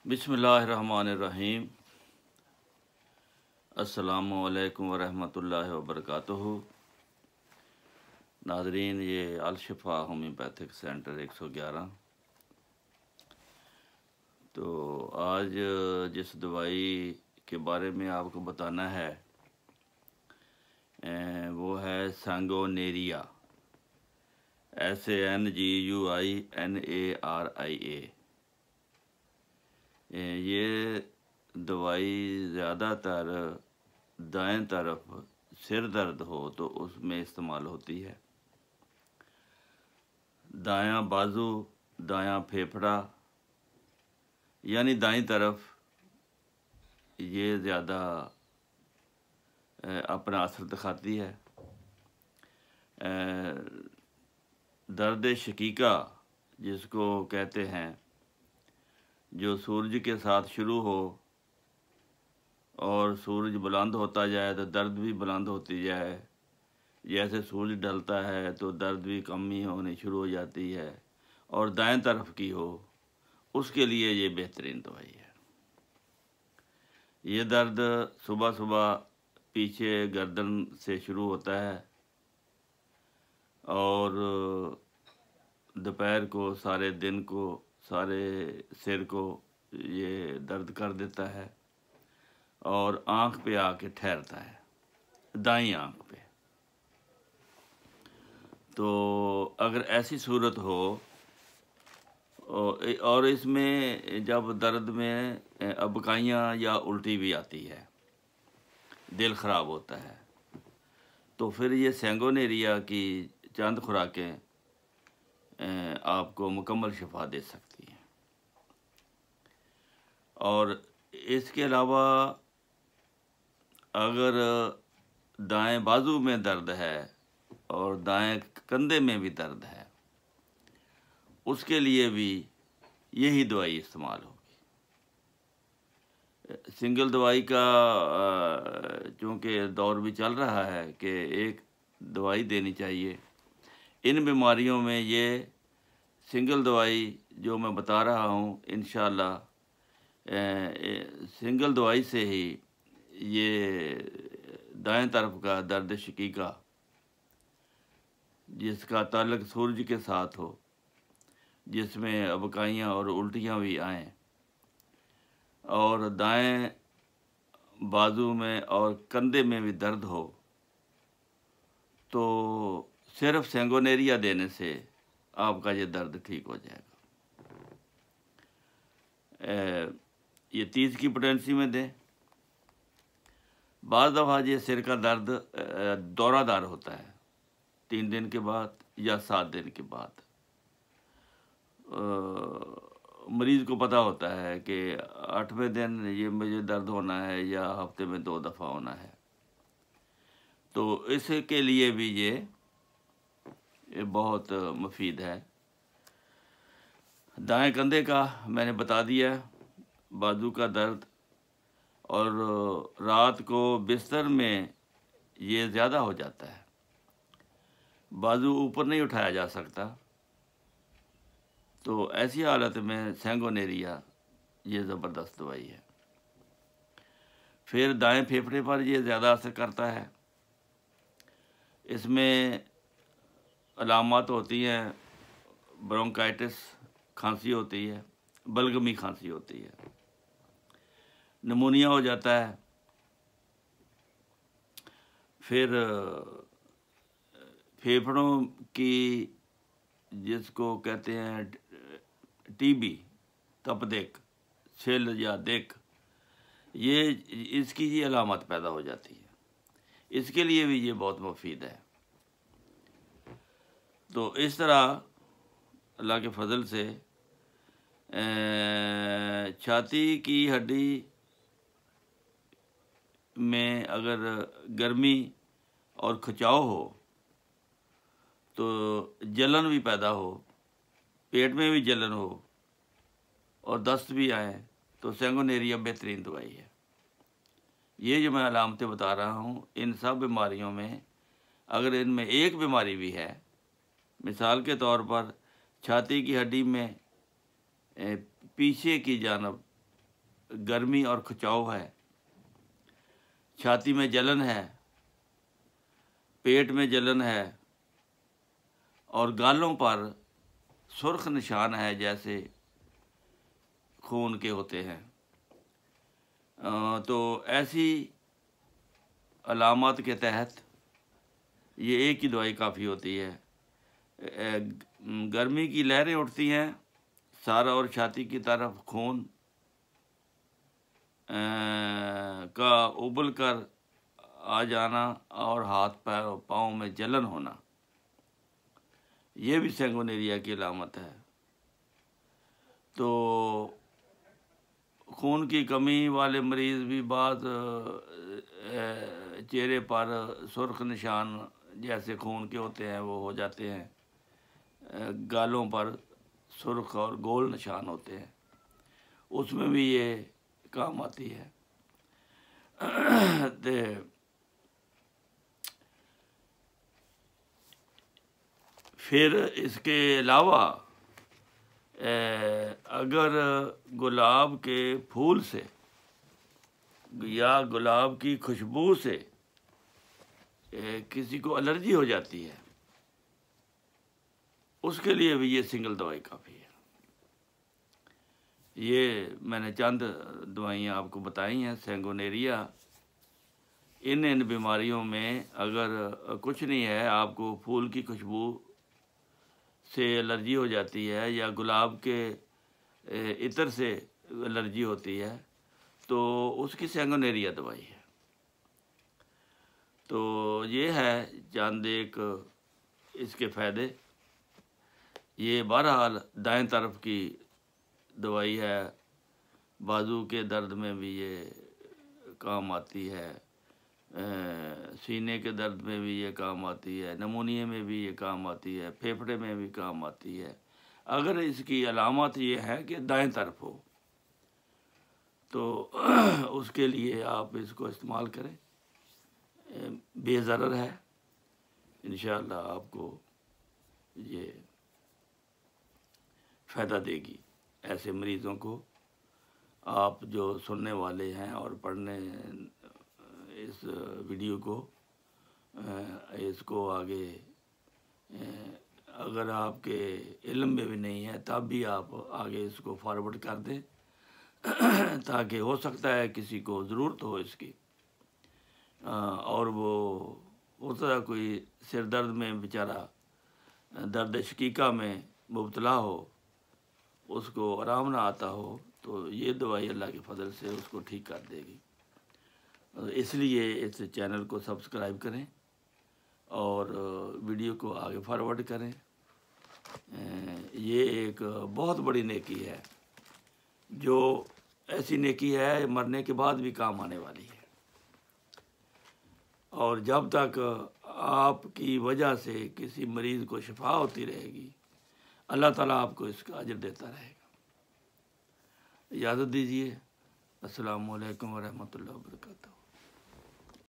बिस्मिल्लाहिर्रहमानिर्रहीम। अस्सलामुअलैकुम वरहमतुल्लाहि वबरकातुहू। नाज़रीन, ये अल-शिफ़ा होम्योपैथिक सेंटर 111। तो आज जिस दवाई के बारे में आपको बताना है वो है सैंगोनेरिया, SANGUINARIA। ये दवाई ज़्यादातर दाएं तरफ सिर दर्द हो तो उसमें इस्तेमाल होती है। दायां बाजू, दायां फेफड़ा यानी दाईं तरफ ये ज़्यादा अपना असर दिखाती है। दर्द शकीका जिसको कहते हैं, जो सूरज के साथ शुरू हो और सूरज बुलंद होता जाए तो दर्द भी बुलंद होती जाए, जैसे सूरज ढलता है तो दर्द भी कमी होनी शुरू हो जाती है, और दाएं तरफ की हो, उसके लिए ये बेहतरीन दवाई है। ये दर्द सुबह सुबह पीछे गर्दन से शुरू होता है और दोपहर को, सारे दिन को, सारे सिर को ये दर्द कर देता है और आँख पे आके ठहरता है, दाईं आँख पे। तो अगर ऐसी सूरत हो और इसमें जब दर्द में अबकाइयाँ या उल्टी भी आती है, दिल ख़राब होता है, तो फिर ये सैंगोनेरिया की चंद खुराकें आपको मुकम्मल शिफा दे सकती हैं। और इसके अलावा अगर दाएं बाजू में दर्द है और दाएं कंधे में भी दर्द है, उसके लिए भी यही दवाई इस्तेमाल होगी। सिंगल दवाई का चूँकि दौर भी चल रहा है कि एक दवाई देनी चाहिए, इन बीमारियों में ये सिंगल दवाई जो मैं बता रहा हूँ, इंशाअल्लाह सिंगल दवाई से ही ये दाएं तरफ का दर्द शकीका जिसका ताल्लुक़ सूरज के साथ हो, जिसमें अबकाइयाँ और उल्टियाँ भी आएँ, और दाएं बाजू में और कंधे में भी दर्द हो, तो सिर्फ सैंगोनेरिया देने से आपका ये दर्द ठीक हो जाएगा। ये 30 की पोटेंसी में दें। बाज़ दफ़ा ये सिर का दर्द दौरादार होता है, 3 दिन के बाद या 7 दिन के बाद। मरीज़ को पता होता है कि 8वें दिन ये मुझे दर्द होना है या हफ्ते में 2 दफ़ा होना है। तो इसके लिए भी ये बहुत मुफीद है। दाएं कंधे का मैंने बता दिया, बाजू का दर्द, और रात को बिस्तर में ये ज़्यादा हो जाता है, बाजू ऊपर नहीं उठाया जा सकता, तो ऐसी हालत में सैंगोनेरिया ये ज़बरदस्त दवाई है। फिर दाएं फेफड़े पर ये ज़्यादा असर करता है। इसमें अलामत होती हैं, ब्रोंकाइटिस खांसी होती है, बलगमी खांसी होती है, निमोनिया हो जाता है, फिर फेफड़ों की जिसको कहते हैं टीबी, तपदिक, छिल या दिक, ये इसकी ये अलामत पैदा हो जाती है। इसके लिए भी ये बहुत मुफीद है। तो इस तरह अल्लाह के फजल से छाती की हड्डी में अगर गर्मी और खिंचाव हो, तो जलन भी पैदा हो, पेट में भी जलन हो और दस्त भी आए, तो सैंगोनेरिया बेहतरीन दवाई है। ये जो मैं अलामतें बता रहा हूँ, इन सब बीमारियों में अगर इनमें एक बीमारी भी है, मिसाल के तौर पर छाती की हड्डी में पीछे की जानब गर्मी और खिंचाव है, छाती में जलन है, पेट में जलन है और गालों पर सुर्ख निशान है जैसे खून के होते हैं। तो ऐसी अलामत के तहत ये एक ही दवाई काफ़ी होती है। गर्मी की लहरें उठती हैं, सारा और छाती की तरफ खून का उबल कर आ जाना और हाथ पैर और पाँव में जलन होना, ये भी सैंगोनेरिया की अलामत है। तो खून की कमी वाले मरीज़ भी बाद चेहरे पर सुर्ख निशान जैसे खून के होते हैं वो हो जाते हैं, गालों पर सुर्ख और गोल निशान होते हैं, उसमें भी ये काम आती है। फिर इसके अलावा अगर गुलाब के फूल से या गुलाब की खुशबू से किसी को एलर्जी हो जाती है, उसके लिए भी ये सिंगल दवाई काफ़ी है। ये मैंने चंद दवाइयाँ आपको बताई हैं। सैंगोनेरिया इन बीमारियों में अगर कुछ नहीं है, आपको फूल की खुशबू से एलर्जी हो जाती है या गुलाब के इत्र से एलर्जी होती है, तो उसकी सैंगोनेरिया दवाई है। तो ये है चंद एक इसके फ़ायदे। ये बहरहाल दाएं तरफ की दवाई है, बाजू के दर्द में भी ये काम आती है, सीने के दर्द में भी ये काम आती है, नमूनिया में भी ये काम आती है, फेफड़े में भी काम आती है। अगर इसकी अलामत ये है कि दाएं तरफ हो तो उसके लिए आप इसको इस्तेमाल करें, बेज़रर है, इंशाअल्लाह आपको ये फ़ायदा देगी। ऐसे मरीज़ों को आप जो सुनने वाले हैं और पढ़ने इस वीडियो को, इसको आगे अगर आपके इल्म में भी नहीं है तब भी आप आगे इसको फॉरवर्ड कर दें ताकि हो सकता है किसी को ज़रूरत हो इसकी, और वो होता है कोई सिर दर्द में बेचारा दर्द शकीका में मुब्तला हो, उसको आराम ना आता हो, तो ये दवाई अल्लाह के फजल से उसको ठीक कर देगी। इसलिए इस चैनल को सब्सक्राइब करें और वीडियो को आगे फॉरवर्ड करें। ये एक बहुत बड़ी नेकी है, जो ऐसी नेकी है मरने के बाद भी काम आने वाली है, और जब तक आपकी वजह से किसी मरीज़ को शिफा होती रहेगी, अल्लाह ताला आपको इसका अजर देता रहेगा। इजाज़त दीजिए। अस्सलामु अलैकुम व रहमतुल्लाहि व बरकातहू।